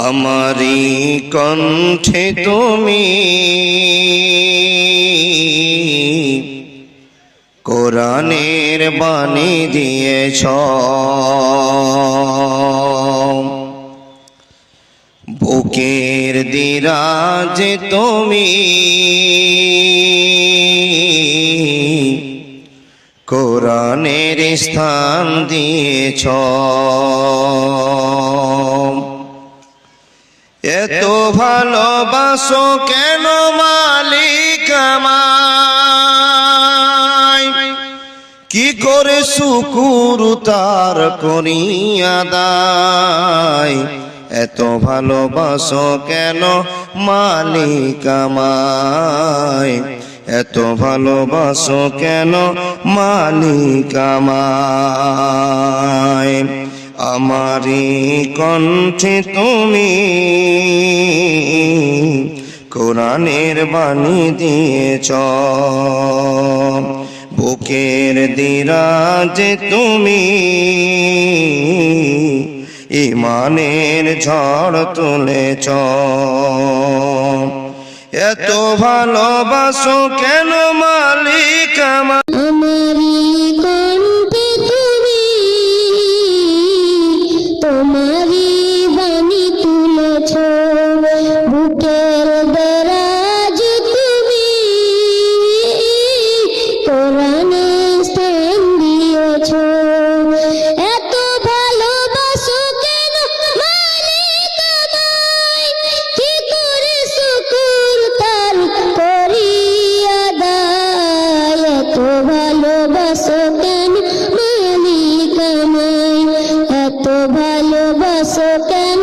আমারি কণ্ঠে তুমি কোরআনের বাণী দিয়েছ, বুকের দিরাজে তুমি কোরআনের স্থান দিয়েছ। এত ভালোবাসো কেন মালিক আমায়, কি করে শুকুর তার করি আদায়। এত ভালোবাসো কেন মালিক আমায়, এত ভালোবাসো কেন মালিক আমায়। আমারি কণ্ঠে তুমি কোরআনের বাণী দিয়েছ, বুকের দিরাজে তুমি ঈমানের ঝড় তুলেছ। এত ভালোবাসো কেন মালিক আমার, আমারি কণ্ঠে তুমি তোমারি বাণী তুলেছ, বুকের দরাজ তুমি কোরআনে স্থান দিয়েছ। এত ভালোবাসো কেন মালিক আমায়, কি করে শুকুর তার করি আদায়। এত ভালোবাসো কেন মালিক আমায়, এত ভালোবাসো কেন